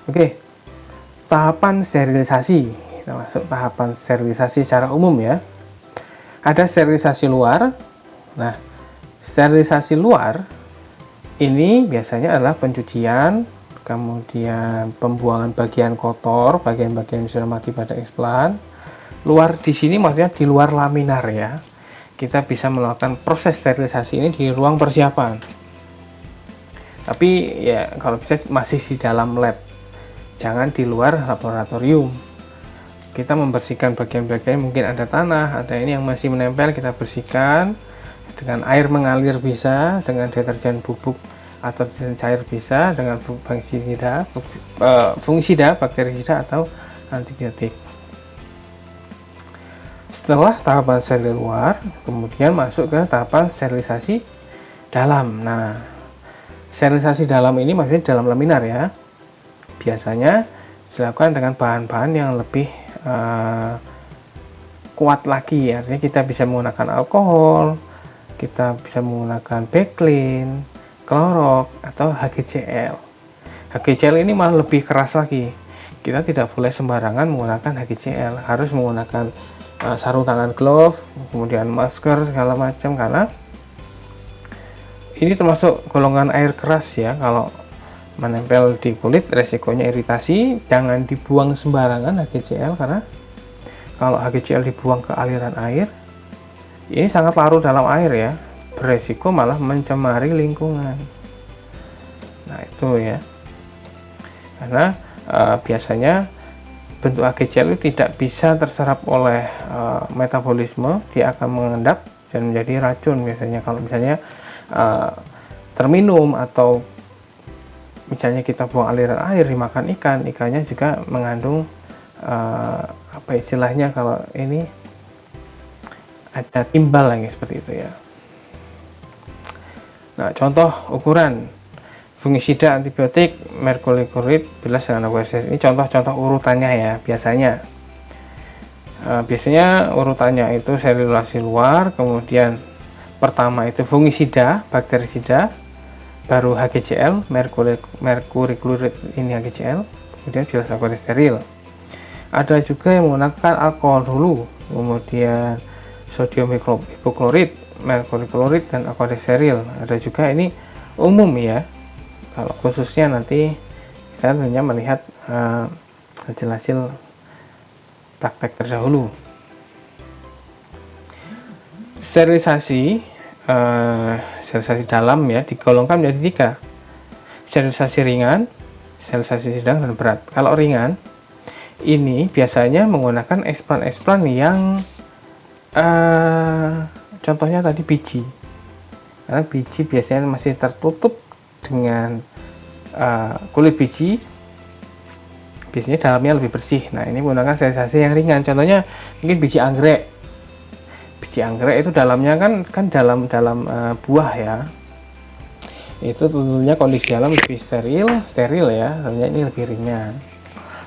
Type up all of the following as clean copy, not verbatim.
Oke, tahapan sterilisasi. Kita masuk tahapan sterilisasi secara umum ya. Ada sterilisasi luar. Nah, sterilisasi luar ini biasanya adalah pencucian, kemudian pembuangan bagian kotor, bagian-bagian yang sudah mati pada eksplan. Luar di sini maksudnya di luar laminar ya. Kita bisa melakukan proses sterilisasi ini di ruang persiapan. Tapi ya kalau bisa masih di dalam lab. Jangan di luar laboratorium. Kita membersihkan bagian-bagian mungkin ada tanah, ada ini yang masih menempel, kita bersihkan dengan air mengalir bisa, dengan deterjen bubuk atau deterjen cair bisa, dengan fungisida, bakterisida atau antibiotik. Setelah tahapan steril luar, kemudian masuk ke tahapan sterilisasi dalam. Nah, sterilisasi dalam ini maksudnya dalam laminar ya. Biasanya dilakukan dengan bahan-bahan yang lebih kuat lagi, artinya kita bisa menggunakan alkohol, kita bisa menggunakan backlin, klorok atau HGCl. HGCl ini malah lebih keras lagi. Kita tidak boleh sembarangan menggunakan HGCl, harus menggunakan sarung tangan, glove, kemudian masker segala macam, karena ini termasuk golongan air keras ya. Kalau menempel di kulit resikonya iritasi. Jangan dibuang sembarangan HGCl, karena kalau HGCl dibuang ke aliran air ini sangat larut dalam air ya, beresiko malah mencemari lingkungan. Nah itu ya, karena biasanya bentuk HGCl itu tidak bisa terserap oleh metabolisme, dia akan mengendap dan menjadi racun biasanya kalau misalnya terminum, atau misalnya kita buang aliran air dimakan ikan, ikannya juga mengandung apa istilahnya kalau ini ada timbal lagi seperti itu ya. Nah, contoh ukuran fungisida, antibiotik, merkury-klorid, bilas dengan aqueous. Ini contoh-contoh urutannya ya biasanya. Biasanya urutannya itu sterilisasi luar, kemudian pertama itu fungisida, bakterisida, baru HGCl, merkury-klorid ini HGCl, kemudian bilas aqueous steril. Ada juga yang menggunakan alkohol dulu, kemudian sodium hipoklorit, merkury-klorid, dan aqueous steril. Ada juga ini umum ya. Kalau khususnya nanti kita tentunya melihat hasil-hasil praktek terdahulu. Sterilisasi dalam ya digolongkan menjadi 3. Sterilisasi ringan, sterilisasi sedang, dan berat. Kalau ringan ini biasanya menggunakan eksplan yang contohnya tadi biji, karena biji biasanya masih tertutup dengan kulit biji, biasanya dalamnya lebih bersih. Nah ini menggunakan sterilisasi yang ringan, contohnya mungkin biji anggrek. Biji anggrek itu dalamnya kan dalam buah ya, itu tentunya kondisi dalam lebih steril ya, tentunya ini lebih ringan.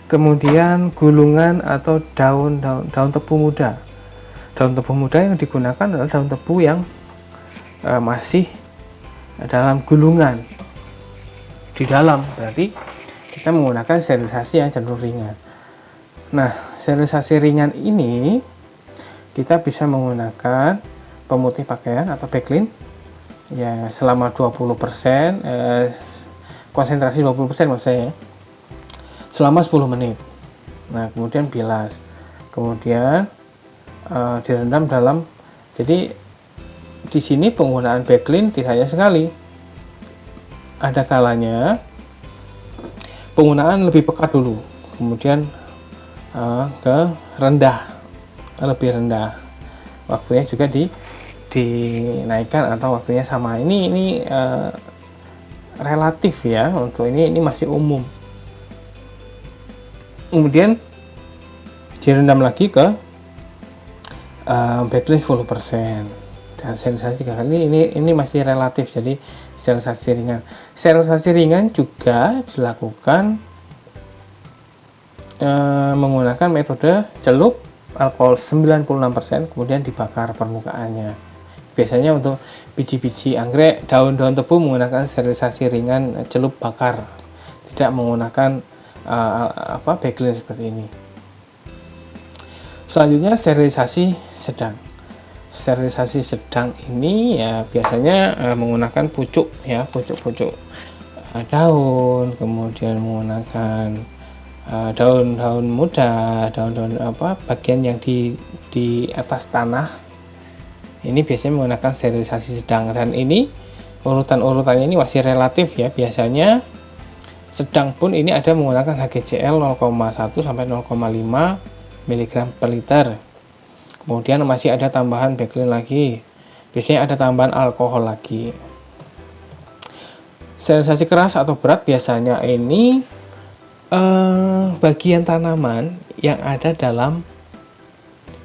Kemudian gulungan atau daun tebu muda. Daun tebu muda yang digunakan adalah daun tebu yang masih dalam gulungan di dalam, berarti kita menggunakan sterilisasi yang cenderung ringan. Nah, sterilisasi ringan ini kita bisa menggunakan pemutih pakaian atau backlin ya selama 20%, konsentrasi 20% maksudnya ya, selama 10 menit. Nah kemudian bilas, kemudian direndam dalam, jadi di sini penggunaan backlin tidak hanya sekali, ada kalanya penggunaan lebih pekat dulu, kemudian ke lebih rendah, waktunya juga dinaikkan atau waktunya sama. Ini relatif ya, untuk ini masih umum. Kemudian direndam lagi ke backlin 10% dan sterilisasi 3 kali. Ini masih relatif, jadi sterilisasi ringan. Sterilisasi ringan juga dilakukan menggunakan metode celup alkohol 96%, kemudian dibakar permukaannya. Biasanya untuk biji-biji anggrek, daun-daun tebu menggunakan sterilisasi ringan celup bakar, tidak menggunakan backlink seperti ini. Selanjutnya sterilisasi sedang. Sterilisasi sedang ini ya biasanya menggunakan pucuk ya, pucuk-pucuk daun, kemudian menggunakan daun-daun muda, daun-daun bagian yang di atas tanah. Ini biasanya menggunakan sterilisasi sedang, dan ini urutannya ini masih relatif ya. Biasanya sedang pun ini ada menggunakan HGCl 0,1 sampai 0,5 mg per liter. Kemudian masih ada tambahan backlink lagi. Biasanya ada tambahan alkohol lagi. Sterilisasi keras atau berat biasanya ini bagian tanaman yang ada dalam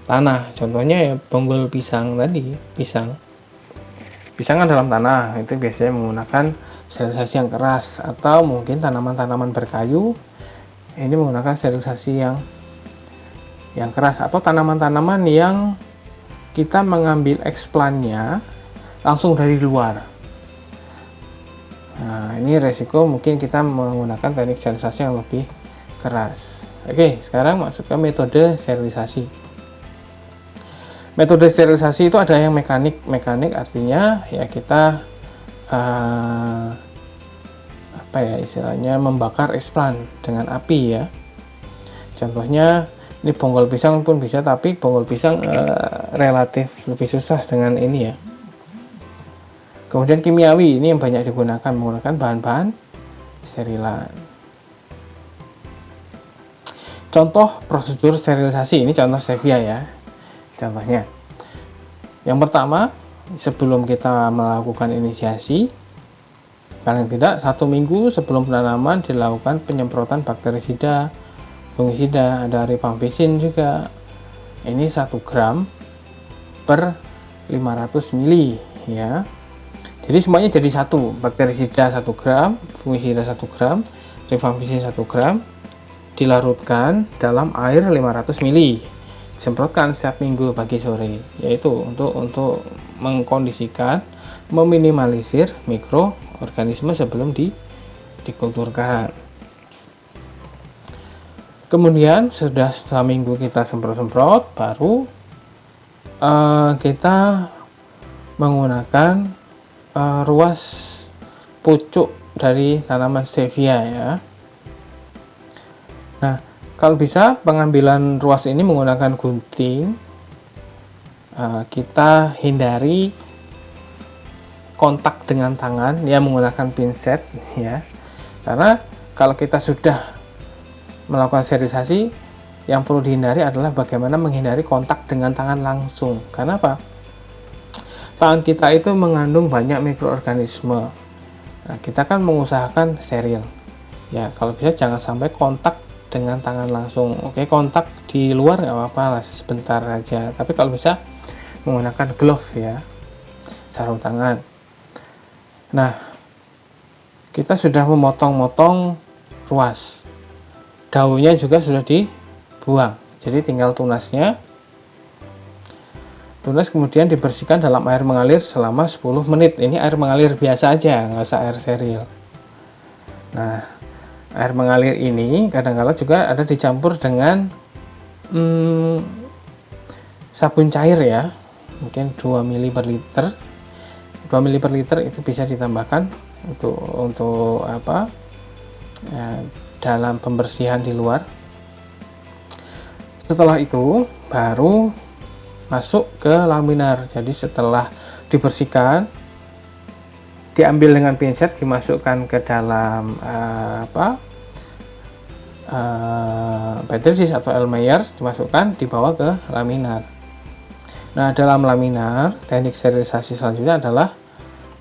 tanah. Contohnya ya bonggol pisang tadi, pisang kan dalam tanah, itu biasanya menggunakan sterilisasi yang keras. Atau mungkin tanaman-tanaman berkayu, ini menggunakan sterilisasi yang keras. Atau tanaman-tanaman yang kita mengambil eksplannya langsung dari luar. Nah, ini resiko mungkin kita menggunakan teknik sterilisasi yang lebih keras. Oke, sekarang masuk ke metode sterilisasi. Metode sterilisasi itu ada yang mekanik. Mekanik artinya ya kita istilahnya membakar eksplan dengan api ya. Contohnya ini bonggol pisang pun bisa, tapi bonggol pisang relatif lebih susah dengan ini ya. Kemudian kimiawi, ini yang banyak digunakan, menggunakan bahan-bahan sterilan. Contoh prosedur sterilisasi, ini contoh stevia ya. Contohnya, yang pertama, sebelum kita melakukan inisiasi, paling tidak 1 minggu sebelum penanaman dilakukan penyemprotan bakterisida, fungisida, ada rifampicin juga. Ini 1 gram per 500 ml ya. Jadi semuanya jadi satu, bakterisida 1 gram, fungisida 1 gram, rifampicin 1 gram, dilarutkan dalam air 500 ml, disemprotkan setiap minggu pagi sore, yaitu untuk mengkondisikan, meminimalisir mikroorganisme sebelum dikulturkan. Kemudian setelah minggu kita semprot-semprot, baru kita menggunakan ruas pucuk dari tanaman stevia ya. Nah, kalau bisa pengambilan ruas ini menggunakan gunting. Kita hindari kontak dengan tangan ya, menggunakan pinset ya. Karena kalau kita sudah melakukan sterilisasi, yang perlu dihindari adalah bagaimana menghindari kontak dengan tangan langsung. Karena apa? Tangan kita itu mengandung banyak mikroorganisme. Nah, kita kan mengusahakan steril. Ya, kalau bisa jangan sampai kontak dengan tangan langsung. Oke, kontak di luar nggak apa-apa lah, sebentar aja. Tapi kalau bisa menggunakan glove ya, sarung tangan. Nah, kita sudah memotong-motong ruas. Daunnya juga sudah dibuang. Jadi tinggal tunasnya. Tunas kemudian dibersihkan dalam air mengalir selama 10 menit. Ini air mengalir biasa aja, nggak usah air steril. Nah, air mengalir ini kadang-kala juga ada dicampur dengan sabun cair ya. Mungkin 2 ml per liter. 2 ml per liter itu bisa ditambahkan untuk apa? Ya, dalam pembersihan di luar. Setelah itu baru masuk ke laminar. Jadi setelah dibersihkan, diambil dengan pinset, dimasukkan ke dalam Petri dish atau Elmeyer, dimasukkan, dibawa ke laminar. Nah, dalam laminar teknik sterilisasi selanjutnya adalah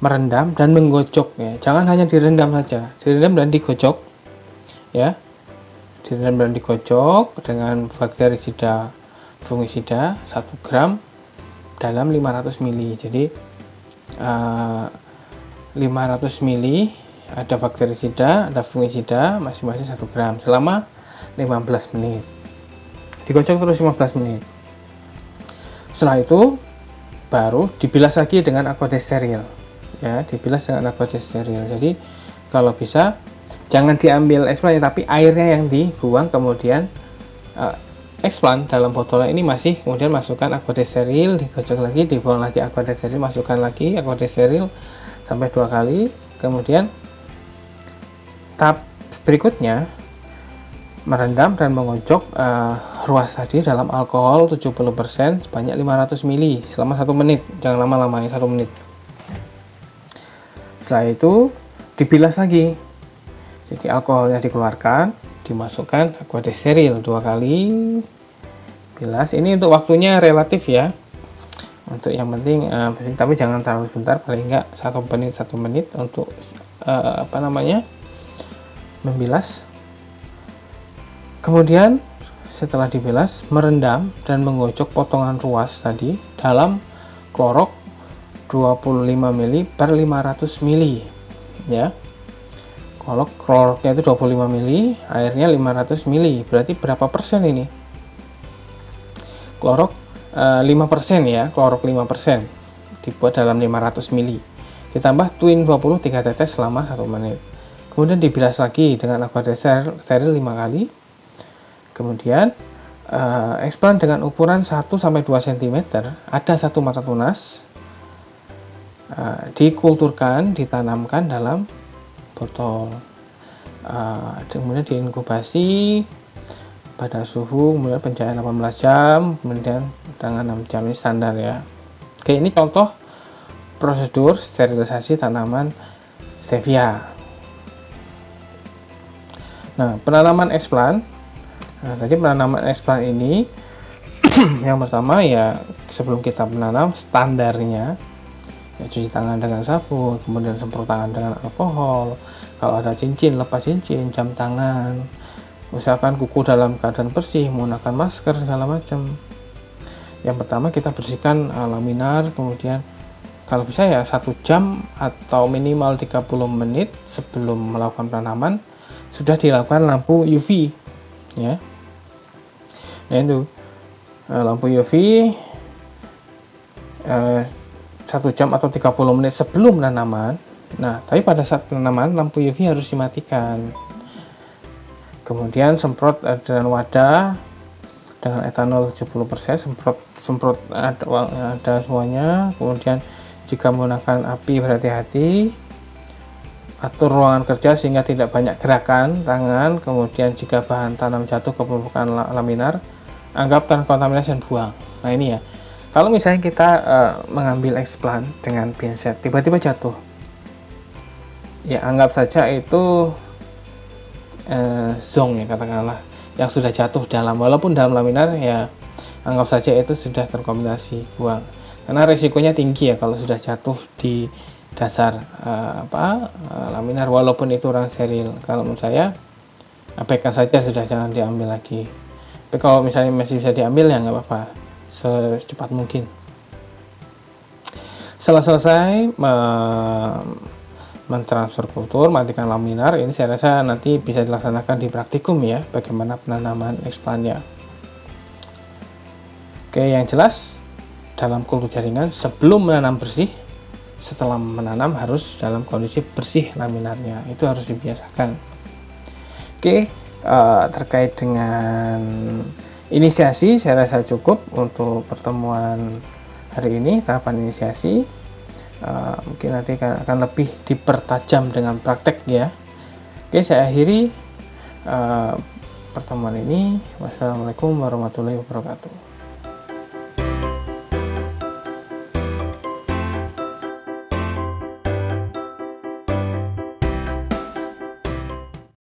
merendam dan menggocok ya. Jangan hanya direndam saja, direndam dan digocok ya. Direndam dan digocok dengan bakterisida, fungisida 1 gram dalam 500 ml. Jadi 500 ml ada bakterisida, ada fungisida, masing-masing 1 gram selama 15 menit. Digocok terus 15 menit. Setelah itu baru dibilas lagi dengan aqua steril. Ya, dibilas dengan aqua steril. Jadi kalau bisa jangan diambil explant tapi airnya yang dibuang, kemudian explant dalam botolnya ini masih, kemudian masukkan aqua steril, digocok lagi, dibuang lagi aqua steril, masukkan lagi aqua steril sampai 2 kali. Kemudian tahap berikutnya merendam dan mengocok ruas tadi dalam alkohol 70% sebanyak 500 ml selama 1 menit, jangan lama-lama, 1 menit. Setelah itu dibilas lagi, jadi alkoholnya dikeluarkan, dimasukkan aqua steril 2 kali, bilas. Ini untuk waktunya relatif ya, untuk yang penting tapi jangan terlalu sebentar, paling enggak 1 menit untuk membilas. Kemudian setelah dibilas, merendam dan mengocok potongan ruas tadi dalam klorok 25 ml per 500 ml ya. Kloroknya itu 25 ml, airnya 500 ml, berarti berapa persen ini? Klorok 5% ya, klorok 5% dibuat dalam 500 ml, ditambah twin 20 3 tetes selama 1 menit. Kemudian dibilas lagi dengan aqua steril 5 kali. Kemudian explant dengan ukuran 1-2 cm, ada 1 mata tunas, dikulturkan, ditanamkan dalam botol, kemudian diinkubasi pada suhu kemudian pencahayaan 18 jam, kemudian dengan 6 jam, ini standar ya. Oke, ini contoh prosedur sterilisasi tanaman stevia. Nah, penanaman explant. Nah, tadi penanaman explant ini yang pertama ya, sebelum kita menanam standarnya ya, cuci tangan dengan sabun, kemudian semprot tangan dengan alkohol, kalau ada cincin lepas cincin, jam tangan, usahakan kuku dalam keadaan bersih, menggunakan masker segala macam. Yang pertama kita bersihkan laminar, kemudian kalau bisa ya 1 jam atau minimal 30 menit sebelum melakukan penanaman sudah dilakukan lampu UV ya. Nah itu lampu UV 1 jam atau 30 menit sebelum penanaman. Nah, tapi pada saat penanaman lampu UV harus dimatikan. Kemudian semprot dengan wadah dengan etanol 70%, semprot ada semuanya. Kemudian jika menggunakan api berhati-hati, atur ruangan kerja sehingga tidak banyak gerakan tangan. Kemudian jika bahan tanam jatuh ke permukaan laminar, anggap terkontaminasi dan buang. Nah ini ya, kalau misalnya kita mengambil explant dengan pinset tiba-tiba jatuh, ya anggap saja itu zong ya, katakanlah yang sudah jatuh dalam, walaupun dalam laminar ya, anggap saja itu sudah terkontaminasi, buang. Karena resikonya tinggi ya kalau sudah jatuh di dasar laminar, walaupun itu orang steril. Kalau menurut saya abaikan saja, sudah jangan diambil lagi. Tapi kalau misalnya masih bisa diambil ya nggak apa-apa, secepat mungkin. Setelah selesai mentransfer kultur, matikan laminar, ini saya rasa nanti bisa dilaksanakan di praktikum ya, bagaimana penanaman explant-nya. Oke, yang jelas dalam kultur jaringan sebelum menanam bersih, setelah menanam harus dalam kondisi bersih laminarnya, itu harus dibiasakan. Oke, terkait dengan inisiasi saya rasa cukup untuk pertemuan hari ini, tahapan inisiasi. Mungkin nanti akan lebih dipertajam dengan praktek ya. Oke, saya akhiri pertemuan ini. Wassalamualaikum warahmatullahi wabarakatuh.